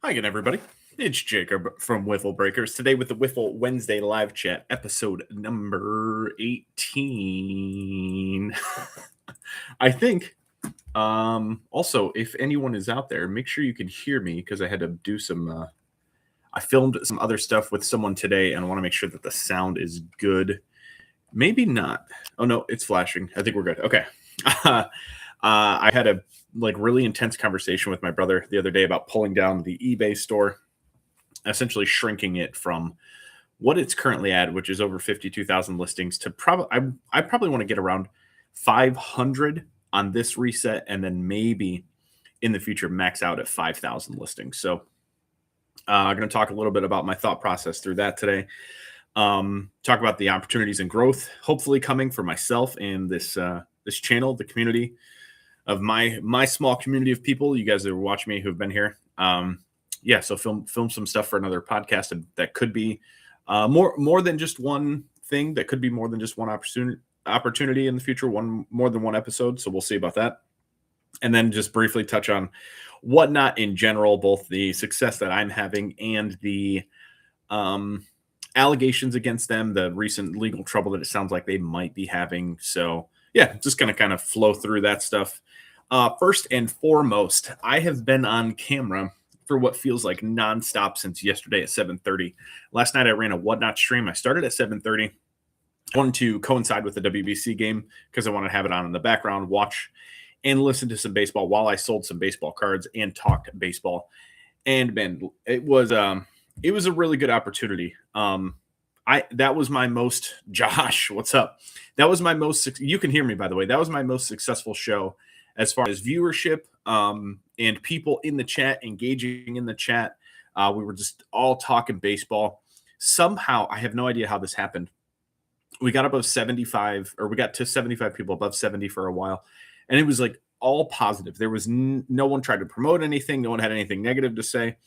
Hi again, everybody. It's Jaycob from Wiffle Breakers. Today with the Wiffle Wednesday live chat, episode number 18. I think. Also, if anyone is out there, make sure you can hear me because I had to do some. I filmed some other stuff with someone today, and I want to make sure that the sound is good. Maybe not. Oh no, it's flashing. I think we're good. Okay. I had a really intense conversation with my brother the other day about pulling down the eBay store, essentially shrinking it from what it's currently at, which is over 52,000 listings, to probably I probably want to get around 500 on this reset, and then maybe in the future max out at 5,000 listings. So I'm going to talk a little bit about my thought process through that today. Talk about the opportunities and growth, hopefully coming for myself and this channel, the community of my small community of people. You guys that are watching me who've been here. So film some stuff for another podcast, and that could be more than just one thing. That could be more than just one opportunity in the future. More than one episode. So we'll see about that. And then just briefly touch on whatnot in general, both the success that I'm having and the allegations against them, the recent legal trouble that it sounds like they might be having. So yeah, just going to kind of flow through that stuff. First and foremost, I have been on camera for what feels like nonstop since yesterday at 7:30. Last night I ran a whatnot stream. I started at 7:30. I wanted to coincide with the WBC game because I wanted to have it on in the background, watch and listen to some baseball while I sold some baseball cards and talked baseball. And man, it was a really good opportunity. That was my most Josh, what's up? That was my most, you can hear me, by the way. That was my most successful show as far as viewership and people in the chat, engaging in the chat. We were just all talking baseball. Somehow, I have no idea how this happened. We got above 75, or we got to 75 people, above 70 for a while. And it was like all positive. There was no one tried to promote anything. No one had anything negative to say.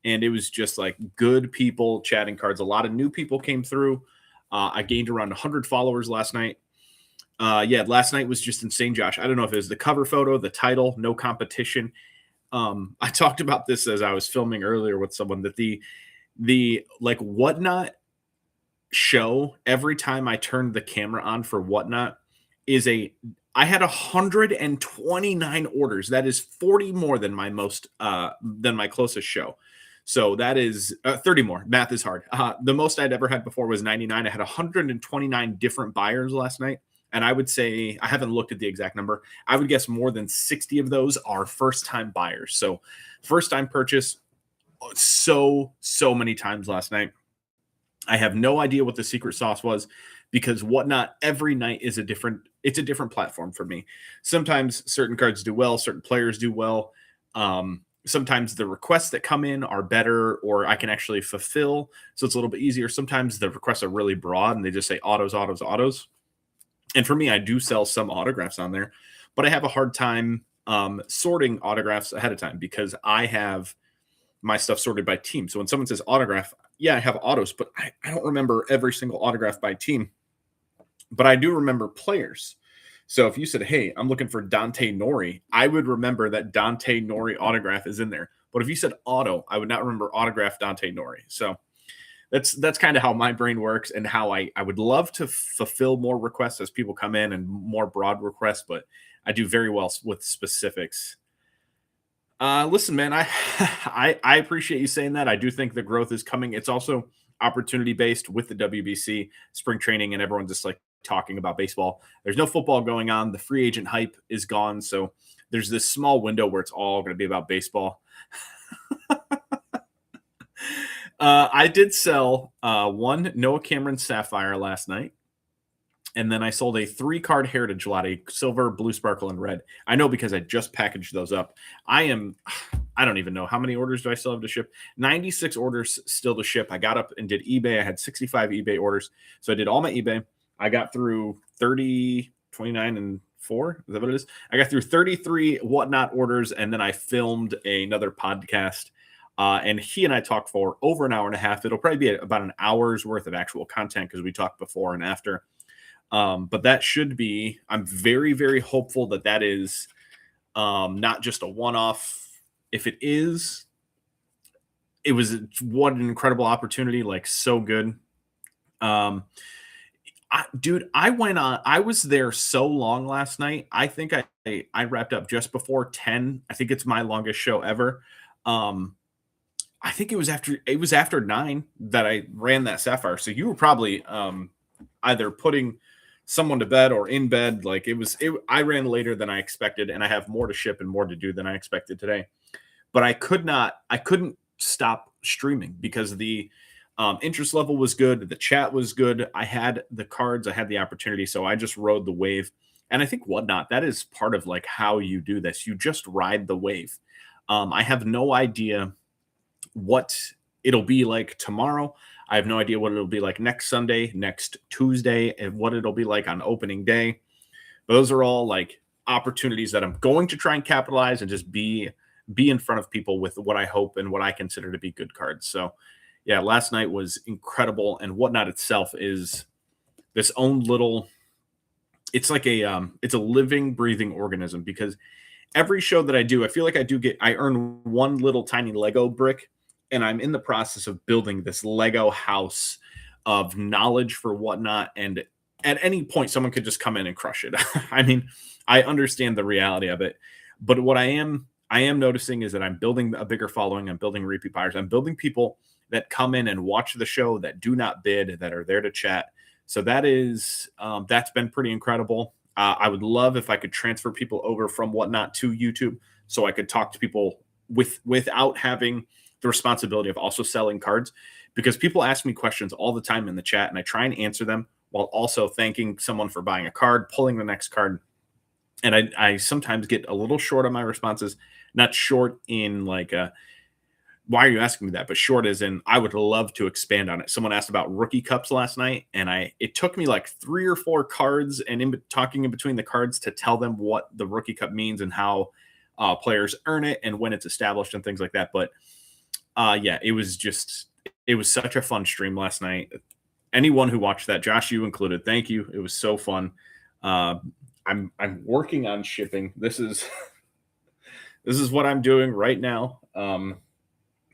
And it was just like good people chatting cards. A lot of new people came through. I gained around 100 followers last night. Last night was just insane, Josh. I don't know if it was the cover photo, the title, no competition. I talked about this as I was filming earlier with someone, that the like whatnot show, every time I turned the camera on for whatnot, I had 129 orders. That is 40 more than my closest show. So that is 30 more. Math is hard. The most I'd ever had before was 99. I had 129 different buyers last night. And I would say, I haven't looked at the exact number, I would guess more than 60 of those are first-time buyers. So first-time purchase so many times last night. I have no idea what the secret sauce was, because whatnot every night is it's a different platform for me. Sometimes certain cards do well, certain players do well. Sometimes the requests that come in are better, or I can actually fulfill, so it's a little bit easier. Sometimes the requests are really broad and they just say autos, autos, autos. And for me, I do sell some autographs on there, but I have a hard time sorting autographs ahead of time because I have my stuff sorted by team. So when someone says autograph, yeah, I have autos, but I don't remember every single autograph by team, but I do remember players. So if you said, hey, I'm looking for Dante Nori, I would remember that Dante Nori autograph is in there. But if you said auto, I would not remember autograph Dante Nori. So that's kind of how my brain works, and how I would love to fulfill more requests as people come in, and more broad requests, but I do very well with specifics. Listen, man, I appreciate you saying that. I do think the growth is coming. It's also opportunity based with the WBC spring training, and everyone just like talking about baseball. There's no football going on. The free agent hype is gone. So there's this small window where it's all going to be about baseball. I did sell one Noah Cameron Sapphire last night. And then I sold a 3-card Heritage lot, a silver, blue sparkle, and red. I know because I just packaged those up. I don't even know how many orders do I still have to ship. 96 orders still to ship. I got up and did eBay. I had 65 eBay orders. So I did all my eBay. I got through 30, 29, and 4. Is that what it is? I got through 33 whatnot orders, and then I filmed another podcast. And he and I talked for over an hour and a half. It'll probably be about an hour's worth of actual content because we talked before and after. But that should be, I'm very, very hopeful that is not just a one-off. If it is, it was what an incredible opportunity, like so good. Um, dude, I was there so long last night. I think I wrapped up just before 10. I think it's my longest show ever. Um, I think it was after 9 that I ran that Sapphire. So you were probably either putting someone to bed or in bed. Like I ran later than I expected, and I have more to ship and more to do than I expected today. But I couldn't stop streaming because the interest level was good, the chat was good. I had the cards, I had the opportunity, so I just rode the wave. And I think whatnot, that is part of like how you do this. You just ride the wave. I have no idea what it'll be like tomorrow. I have no idea what it'll be like next Sunday, next Tuesday, and what it'll be like on opening day. Those are all like opportunities that I'm going to try and capitalize and just be in front of people with what I hope and what I consider to be good cards. So yeah, last night was incredible, and whatnot itself is this own little, it's like it's a living, breathing organism because every show that I do, I feel like I earn one little tiny Lego brick, and I'm in the process of building this Lego house of knowledge for whatnot. And at any point, someone could just come in and crush it. I mean, I understand the reality of it, but what I am noticing is that I'm building a bigger following. I'm building repeat buyers. I'm building people that come in and watch the show, that do not bid, that are there to chat. So that's been pretty incredible. I would love if I could transfer people over from whatnot to YouTube, so I could talk to people without having the responsibility of also selling cards, because people ask me questions all the time in the chat, and I try and answer them while also thanking someone for buying a card, pulling the next card. And I sometimes get a little short on my responses, not short in like why are you asking me that, but short as in I would love to expand on it. Someone asked about rookie cups last night, and it took me like 3 or 4 cards and talking in between the cards to tell them what the rookie cup means and how players earn it and when it's established and things like that. But yeah, it was such a fun stream last night. Anyone who watched that, Josh, you included, thank you. It was so fun. I'm working on shipping. This is this is what I'm doing right now.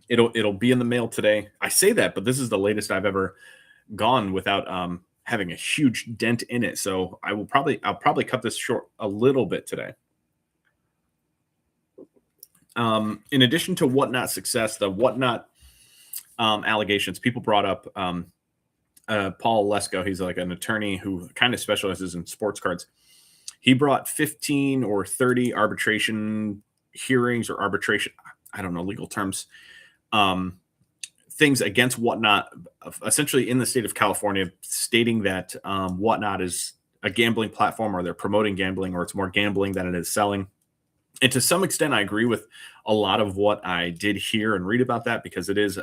It'll be in the mail today. I say that, but this is the latest I've ever gone without having a huge dent in it. So I'll probably cut this short a little bit today. In addition to whatnot success, the whatnot allegations, people brought up Paul Lesko. He's like an attorney who kind of specializes in sports cards. He brought 15 or 30 arbitration hearings or arbitration, I don't know, legal terms, things against whatnot, essentially in the state of California, stating that whatnot is a gambling platform, or they're promoting gambling, or it's more gambling than it is selling. And to some extent, I agree with a lot of what I did hear and read about that, because it is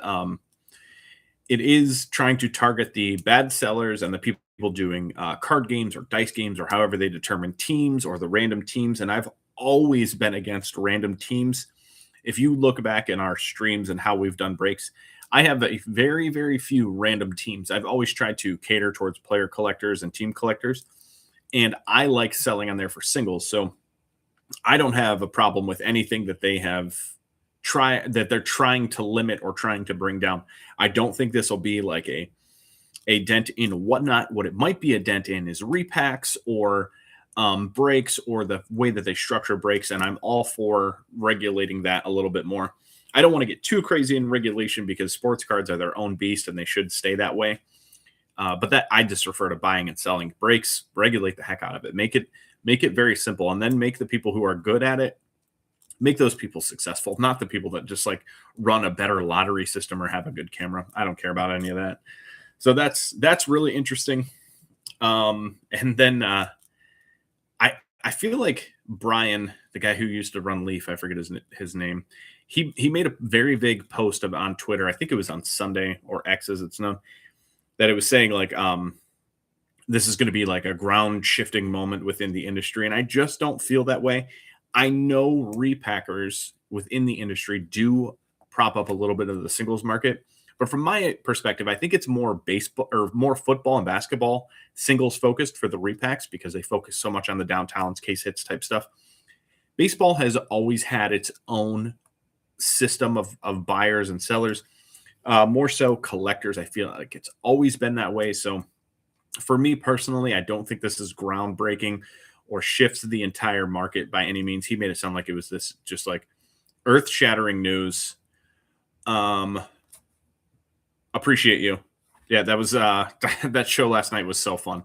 trying to target the bad sellers and the people doing card games or dice games, or however they determine teams, or the random teams. And I've always been against random teams. If you look back in our streams and how we've done breaks, I have a very, very few random teams. I've always tried to cater towards player collectors and team collectors, and I like selling on there for singles. So I don't have a problem with anything that they're trying to limit or trying to bring down. I don't think this will be like a dent in whatnot. What it might be a dent in is repacks or breaks, or the way that they structure breaks. And I'm all for regulating that a little bit more. I don't want to get too crazy in regulation, because sports cards are their own beast and they should stay that way. But that I just refer to buying and selling. Breaks, regulate the heck out of it. Make it very simple, and then make the people who are good at it, make those people successful, not the people that just like run a better lottery system or have a good camera. I don't care about any of that. So that's really interesting. And then I feel like Brian, the guy who used to run Leaf, I forget his name. He made a very vague post on Twitter. I think it was on Sunday, or X as it's known, that it was saying like this is going to be like a ground shifting moment within the industry, and I just don't feel that way. I know repackers within the industry do prop up a little bit of the singles market, but from my perspective, I think it's more baseball or more football and basketball singles focused for the repacks, because they focus so much on the downtowns, case hits type stuff. Baseball has always had its own system of buyers and sellers. More so collectors. I feel like it's always been that way. So for me personally, I don't think this is groundbreaking or shifts the entire market by any means. He made it sound like it was this just like earth shattering news. Um, appreciate you. Yeah, that was that show last night was so fun.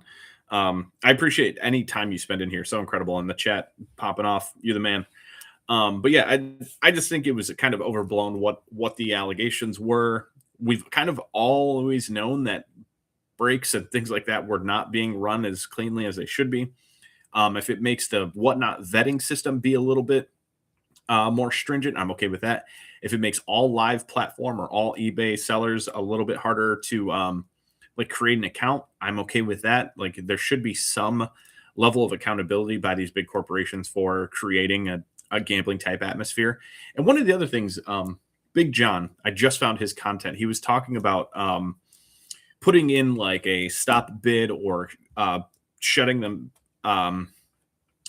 I appreciate any time you spend in here. So incredible in the chat, popping off. You're the man. But yeah, I just think it was kind of overblown what the allegations were. We've kind of always known that breaks and things like that were not being run as cleanly as they should be. If it makes the whatnot vetting system be a little bit more stringent, I'm okay with that. If it makes all live platform or all eBay sellers a little bit harder to like create an account, I'm okay with that. Like there should be some level of accountability by these big corporations for creating a gambling type atmosphere. And one of the other things, Big John, I just found his content. He was talking about putting in like a stop bid or shutting them.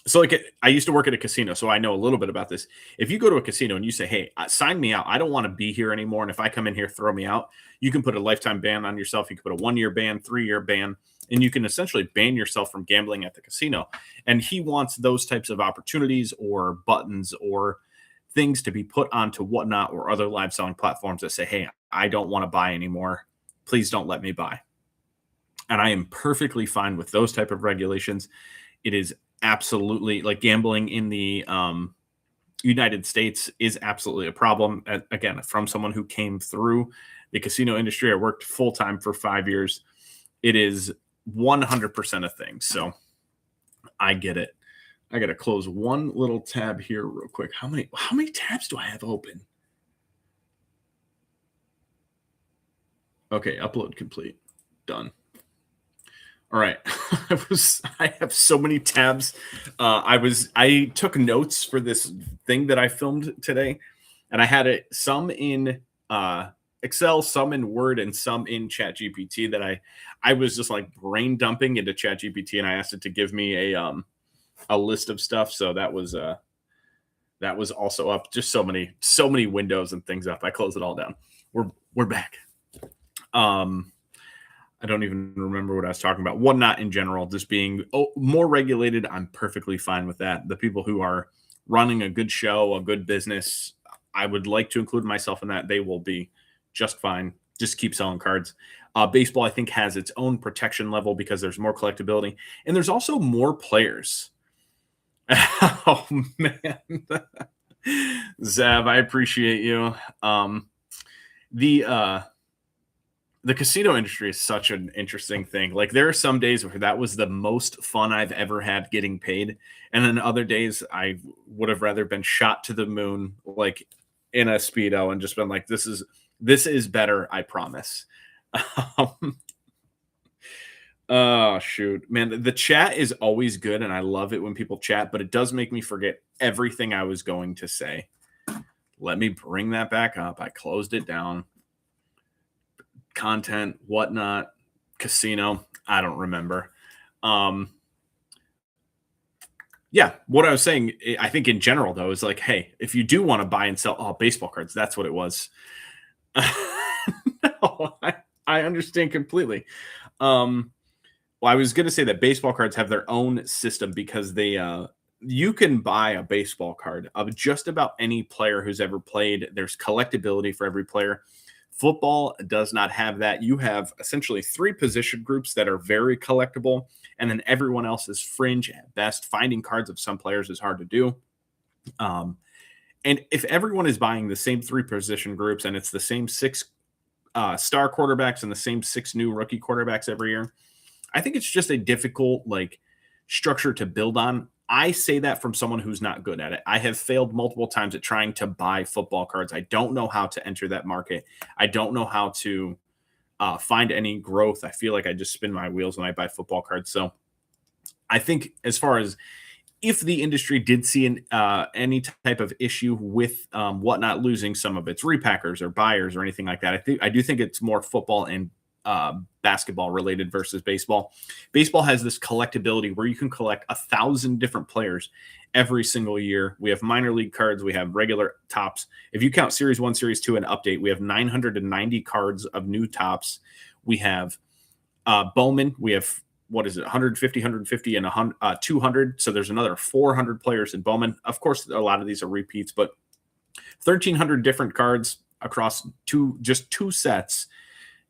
So like I used to work at a casino, so I know a little bit about this. If you go to a casino and you say, "Hey, sign me out. I don't want to be here anymore, and if I come in here, throw me out," you can put a lifetime ban on yourself. You can put a 1-year ban, 3-year ban, and you can essentially ban yourself from gambling at the casino. And he wants those types of opportunities or buttons or things to be put onto Whatnot or other live selling platforms that say, "Hey, I don't want to buy anymore. Please don't let me buy." And I am perfectly fine with those type of regulations. It is absolutely like gambling in the United States is absolutely a problem. Again, from someone who came through the casino industry, I worked full time for 5 years. It is 100% a thing. So I get it. I got to close one little tab here real quick. How many tabs do I have open? Okay, upload complete. Done. All right. I have so many tabs. I took notes for this thing that I filmed today, and I had it some in Excel, some in Word, and some in ChatGPT that I was just like brain dumping into ChatGPT, and I asked it to give me a list of stuff. So that was also up. Just so many windows and things up. I closed it all down. We're back. I don't even remember what I was talking about. Whatnot in general, just being more regulated. I'm perfectly fine with that. The people who are running a good show, a good business, I would like to include myself in that. They will be just fine. Just keep selling cards. Baseball, I think, has its own protection level because there's more collectability and there's also more players. Oh, man. Zav, I appreciate you. The casino industry is such an interesting thing. Like there are some days where that was the most fun I've ever had getting paid. And then other days I would have rather been shot to the moon, like in a Speedo and just been like, this is better. I promise. Oh shoot, man. The chat is always good. And I love it when people chat, but it does make me forget everything I was going to say. Let me bring that back up. I closed it down. Content, Whatnot, casino. I don't remember. Yeah, what I was saying, I think in general though, is like, hey, if you do want to buy and sell baseball cards, that's what it was. No, I understand completely. Well, I was going to say that baseball cards have their own system because they you can buy a baseball card of just about any player who's ever played. There's collectability for every player. Football does not have that. You have essentially 3 position groups that are very collectible, and then everyone else is fringe at best. Finding cards of some players is hard to do. And if everyone is buying the same 3 position groups and it's the same 6 star quarterbacks and the same 6 new rookie quarterbacks every year, I think it's just a difficult like structure to build on. I say that from someone who's not good at it. I have failed multiple times at trying to buy football cards. I don't know how to enter that market. I don't know how to find any growth. I feel like I just spin my wheels when I buy football cards. So I think as far as if the industry did see any type of issue with Whatnot losing some of its repackers or buyers or anything like that, I do think it's more football and basketball related versus baseball. Baseball has this collectability where you can collect 1,000 different players every single year. We have minor league cards. We have regular tops. If you count Series 1, Series 2, and Update, we have 990 cards of new tops. We have Bowman. We have, 150, 150, and 200. So there's another 400 players in Bowman. Of course, a lot of these are repeats, but 1,300 different cards across just two sets.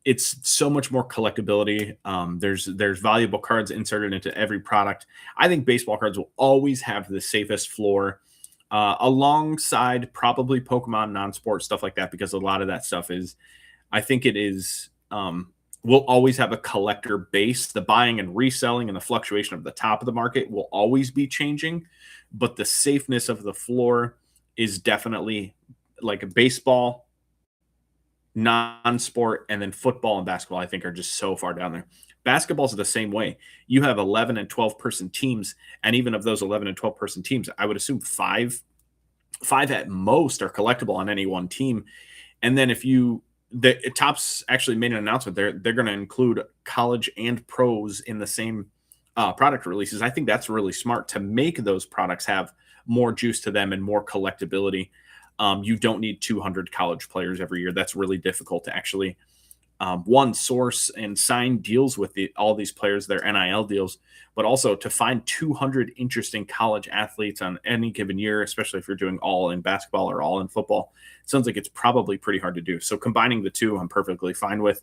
It's so much more collectability. There's valuable cards inserted into every product. I think baseball cards will always have the safest floor, alongside probably Pokemon, non-sport, stuff like that, because a lot of that stuff is, I think it is, will always have a collector base. The buying and reselling and the fluctuation of the top of the market will always be changing, but the safeness of the floor is definitely like a baseball, non-sport, and then football and basketball, I think, are just so far down there. Basketball's the same way. You have 11 and 12 person teams, and even of those 11 and 12 person teams, I would assume five at most are collectible on any one team. And then if the Topps actually made an announcement, they're going to include college and pros in the same product releases. I think that's really smart to make those products have more juice to them and more collectability. You don't need 200 college players every year. That's really difficult to actually, source and sign deals with all these players, their NIL deals, but also to find 200 interesting college athletes on any given year, especially if you're doing all in basketball or all in football. It sounds like it's probably pretty hard to do. So combining the two, I'm perfectly fine with.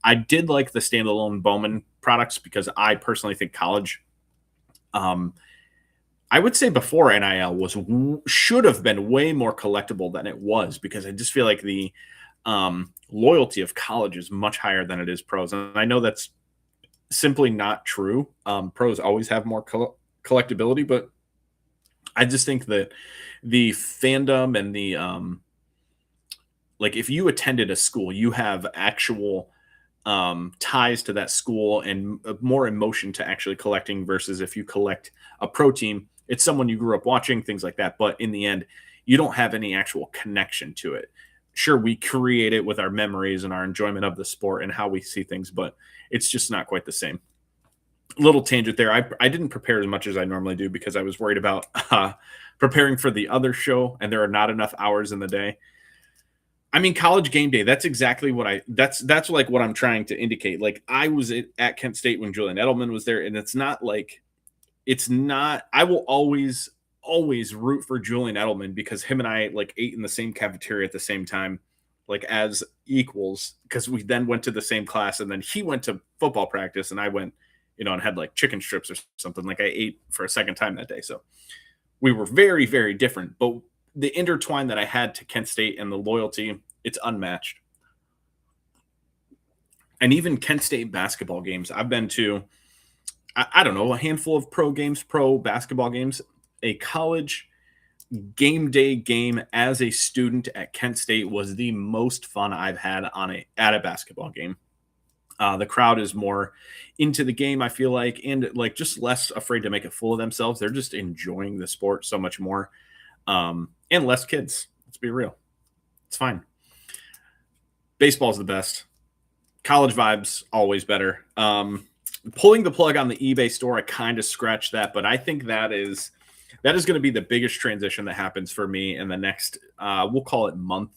I did like the standalone Bowman products because I personally think college, I would say before NIL should have been way more collectible than it was, because I just feel like the loyalty of college is much higher than it is pros. And I know that's simply not true. Pros always have more collectability, but I just think that the fandom and the like, if you attended a school, you have actual ties to that school and more emotion to actually collecting, versus if you collect a pro team, it's someone you grew up watching, things like that. But in the end, you don't have any actual connection to it. Sure, we create it with our memories and our enjoyment of the sport and how we see things, but it's just not quite the same. Little tangent there. I didn't prepare as much as I normally do because I was worried about preparing for the other show, and there are not enough hours in the day. I mean, college game day, that's exactly what that's like what I'm trying to indicate. Like, I was at Kent State when Julian Edelman was there, and I will always root for Julian Edelman because him and I like ate in the same cafeteria at the same time, like as equals, because we then went to the same class, and then he went to football practice and I went, and had like chicken strips or something. Like, I ate for a second time that day. So we were very, very different, but the intertwine that I had to Kent State and the loyalty, it's unmatched. And even Kent State basketball games, I've been to, I don't know, a handful of pro basketball games. A college game day game as a student at Kent State was the most fun I've had at a basketball game. The crowd is more into the game, I feel like, and like just less afraid to make a fool of themselves. They're just enjoying the sport so much more. And less kids. Let's be real. It's fine. Baseball's the best. College vibes, always better. Pulling the plug on the eBay store, I kind of scratched that, but I think that is going to be the biggest transition that happens for me in the next, we'll call it month.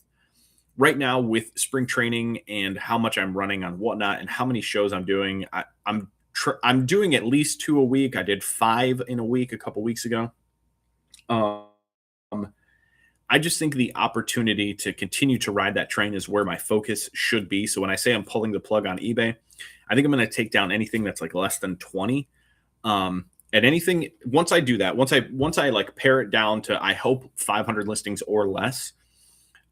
Right now, with spring training and how much I'm running on Whatnot and how many shows I'm doing, I'm doing at least 2 a week. I did 5 in a week a couple weeks ago. I just think the opportunity to continue to ride that train is where my focus should be. So when I say I'm pulling the plug on eBay, I think I'm going to take down anything that's like less than 20. And anything, once I do that, once I like pare it down to, I hope 500 listings or less,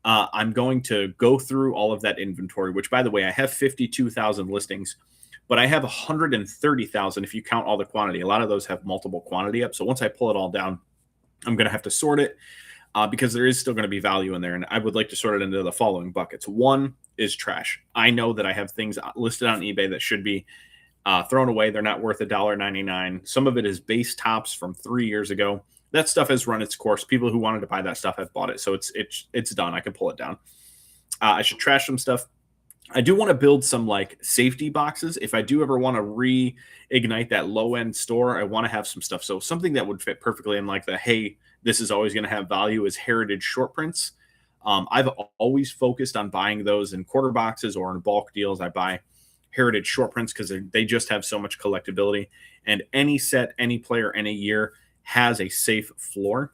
I'm going to go through all of that inventory, which, by the way, I have 52,000 listings, but I have 130,000 if you count all the quantity. A lot of those have multiple quantity up. So once I pull it all down, I'm going to have to sort it because there is still going to be value in there. And I would like to sort it into the following buckets. One is trash. I know that I have things listed on eBay that should be thrown away. They're not worth $1.99. Some of it is base tops from 3 years ago. That stuff has run its course. People who wanted to buy that stuff have bought it. So it's done. I can pull it down. I should trash some stuff. I do want to build some like safety boxes. If I do ever want to reignite that low end store, I want to have some stuff. So something that would fit perfectly in like the, hey, this is always going to have value is heritage short prints. I've always focused on buying those in quarter boxes or in bulk deals. I buy heritage short prints because they just have so much collectability. And any set, any player, any year has a safe floor.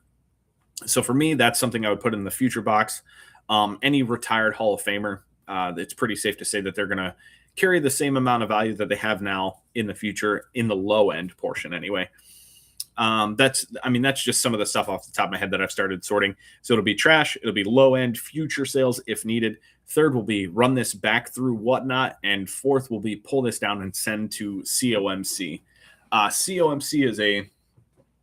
So for me, that's something I would put in the future box. Any retired Hall of Famer, it's pretty safe to say that they're going to carry the same amount of value that they have now in the future in the low end portion anyway. That's just some of the stuff off the top of my head that I've started sorting. So it'll be trash, it'll be low end, future sales if needed. Third will be run this back through whatnot, and fourth will be pull this down and send to COMC. COMC is a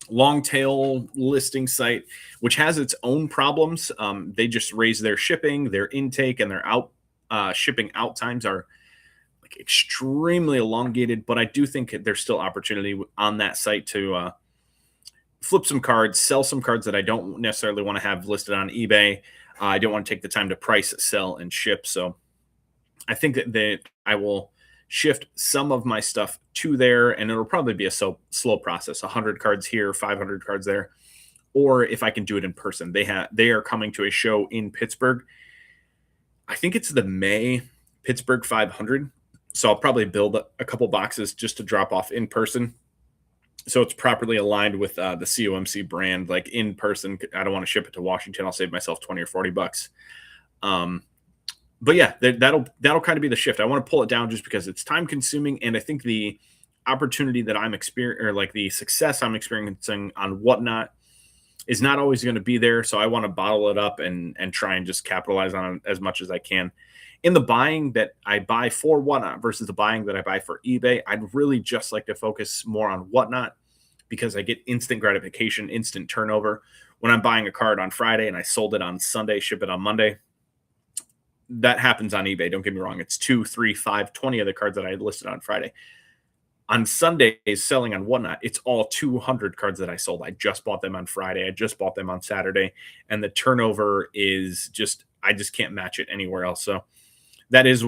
long tail listing site which has its own problems. They just raise their shipping, their intake, and their shipping out times are like extremely elongated. But I do think there's still opportunity on that site to flip some cards, sell some cards that I don't necessarily want to have listed on eBay. I don't want to take the time to price, sell, and ship. So I think that I will shift some of my stuff to there, and it'll probably be a slow process, 100 cards here, 500 cards there. Or if I can do it in person, they are coming to a show in Pittsburgh. I think it's the May Pittsburgh 500. So I'll probably build a couple boxes just to drop off in person. So it's properly aligned with the COMC brand, like in person. I don't want to ship it to Washington. I'll save myself 20 or 40 bucks. But yeah, that'll kind of be the shift. I want to pull it down just because it's time consuming. And I think the opportunity that I'm experiencing, or like the success I'm experiencing on whatnot, is not always going to be there. So I want to bottle it up and try and just capitalize on it as much as I can. In the buying that I buy for whatnot versus the buying that I buy for eBay, I'd really just like to focus more on whatnot because I get instant gratification, instant turnover. When I'm buying a card on Friday and I sold it on Sunday, ship it on Monday, that happens on eBay. Don't get me wrong. It's 2, 3, 5, 20 of the cards that I listed on Friday. On Sundays, selling on whatnot, it's all 200 cards that I sold. I just bought them on Friday. I just bought them on Saturday. And the turnover is just, I just can't match it anywhere else. So that is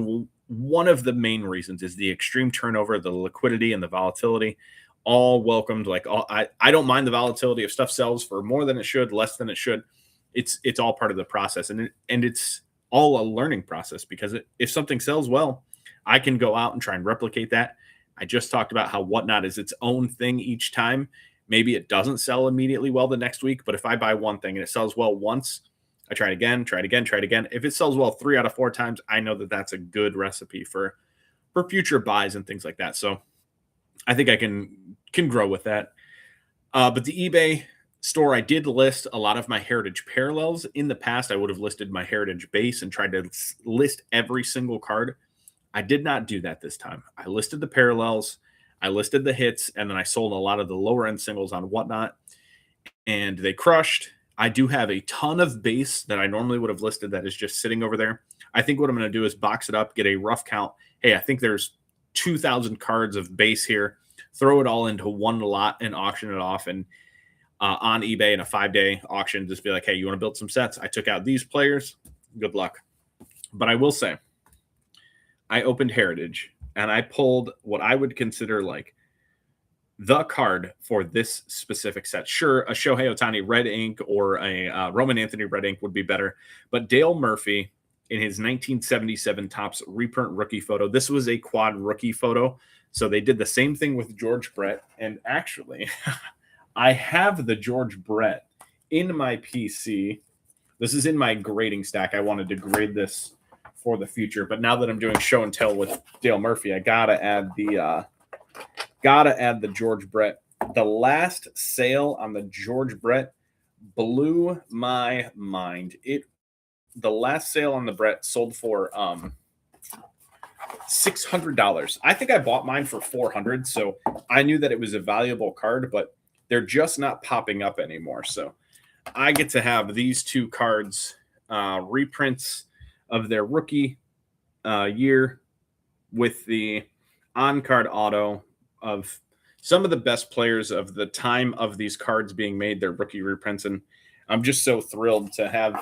one of the main reasons, is the extreme turnover, the liquidity, and the volatility. All welcomed. Like I don't mind the volatility if stuff sells for more than it should, less than it should. It's all part of the process, and it's all a learning process, because if something sells well, I can go out and try and replicate that. I just talked about how whatnot is its own thing each time. Maybe it doesn't sell immediately well the next week, but if I buy one thing and it sells well once, I try it again, try it again, try it again. If it sells well 3 out of 4 times, I know that that's a good recipe for future buys and things like that. So I think I can grow with that. But the eBay store, I did list a lot of my heritage parallels. In the past, I would have listed my heritage base and tried to list every single card. I did not do that this time. I listed the parallels, I listed the hits, and then I sold a lot of the lower end singles on whatnot, and they crushed. I do have a ton of base that I normally would have listed that is just sitting over there. I think what I'm going to do is box it up, get a rough count. Hey, I think there's 2,000 cards of base here. Throw it all into one lot and auction it off. And on eBay in a 5-day auction, just be like, hey, you want to build some sets? I took out these players. Good luck. But I will say, I opened Heritage and I pulled what I would consider like the card for this specific set. Sure, a Shohei Ohtani red ink or a Roman Anthony red ink would be better. But Dale Murphy in his 1977 Topps reprint rookie photo, this was a quad rookie photo. So they did the same thing with George Brett. And actually, I have the George Brett in my PC. This is in my grading stack. I wanted to grade this for the future, but now that I'm doing show and tell with Dale Murphy, I gotta add the George Brett. The last sale on the George Brett blew my mind. The last sale on the Brett sold for $600. I think I bought mine for $400, so I knew that it was a valuable card, but they're just not popping up anymore. So I get to have these 2 cards, reprints of their rookie year, with the on-card auto of some of the best players of the time of these cards being made, their rookie reprints. And I'm just so thrilled to have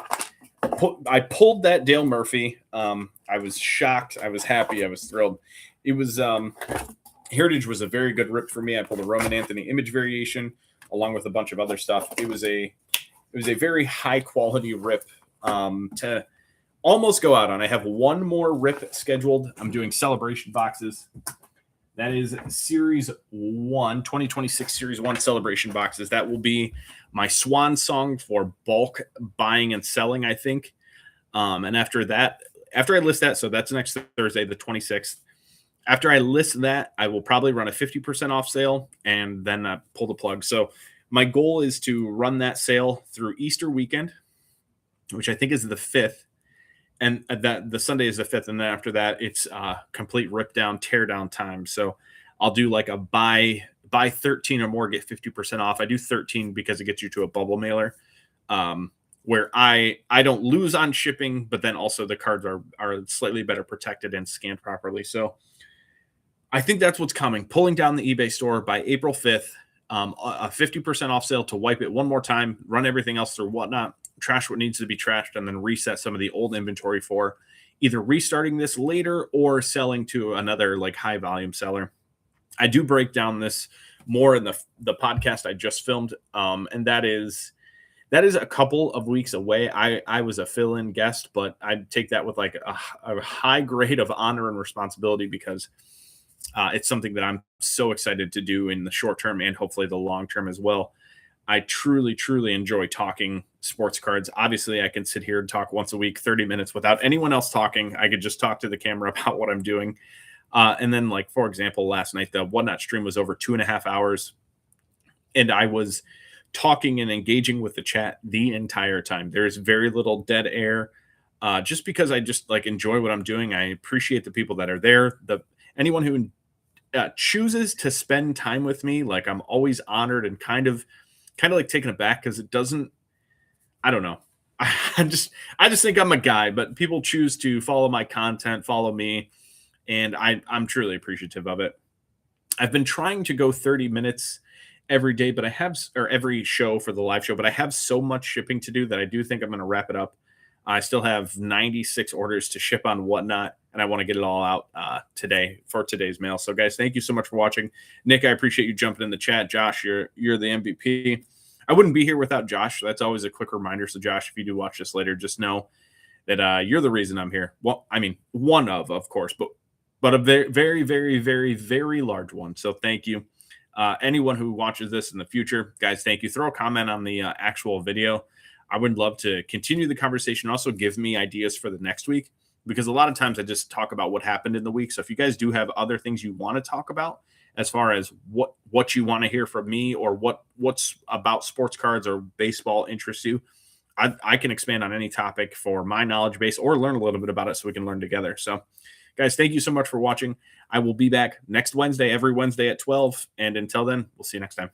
I pulled that Dale Murphy. I was shocked. I was happy. I was thrilled. It was Heritage was a very good rip for me. I pulled a Roman Anthony image variation along with a bunch of other stuff. It was a very high quality rip to almost go out on. I have one more rip scheduled. I'm doing celebration boxes. That is Series 1, 2026 Series 1 celebration boxes. That will be my swan song for bulk buying and selling, I think. And after I list that, so that's next Thursday, the 26th. After I list that, I will probably run a 50% off sale and then pull the plug. So my goal is to run that sale through Easter weekend, which I think is the 5th. And that the Sunday is the 5th. And then after that, it's complete rip down, tear down time. So I'll do like a buy 13 or more, get 50% off. I do 13 because it gets you to a bubble mailer where I don't lose on shipping, but then also the cards are slightly better protected and scanned properly. So I think that's what's coming. Pulling down the eBay store by April 5th, a 50% off sale to wipe it one more time, run everything else through Whatnot, trash what needs to be trashed, and then reset some of the old inventory for either restarting this later or selling to another like high volume seller. I do break down this more in the podcast I just filmed, and that is a couple of weeks away. I was a fill-in guest, but I take that with like a high grade of honor and responsibility because it's something that I'm so excited to do in the short term and hopefully the long term as well. I truly, truly enjoy talking sports cards. Obviously, I can sit here and talk once a week, 30 minutes without anyone else talking. I could just talk to the camera about what I'm doing. And then, like, for example, last night, the Whatnot stream was over 2.5 hours. And I was talking and engaging with the chat the entire time. There's very little dead air just because I just, like, enjoy what I'm doing. I appreciate the people that are there. Anyone who chooses to spend time with me, like, I'm always honored and kind of like taken aback because it doesn't, I don't know. I just think I'm a guy, but people choose to follow my content, follow me, and I'm truly appreciative of it. I've been trying to go 30 minutes every day, but every show for the live show, but I have so much shipping to do that I do think I'm going to wrap it up. I still have 96 orders to ship on Whatnot, and I want to get it all out today for today's mail. So, guys, thank you so much for watching. Nick, I appreciate you jumping in the chat. Josh, you're the MVP. I wouldn't be here without Josh. So that's always a quick reminder. So, Josh, if you do watch this later, just know that you're the reason I'm here. Well, I mean, one of course, but a very, very, very, very, very large one. So, thank you. Anyone who watches this in the future, guys, thank you. Throw a comment on the actual video. I would love to continue the conversation. Also give me ideas for the next week, because a lot of times I just talk about what happened in the week. So if you guys do have other things you want to talk about as far as what you want to hear from me or what's about sports cards or baseball interests you, I can expand on any topic for my knowledge base or learn a little bit about it so we can learn together. So guys, thank you so much for watching. I will be back next Wednesday, every Wednesday at 12. And until then, we'll see you next time.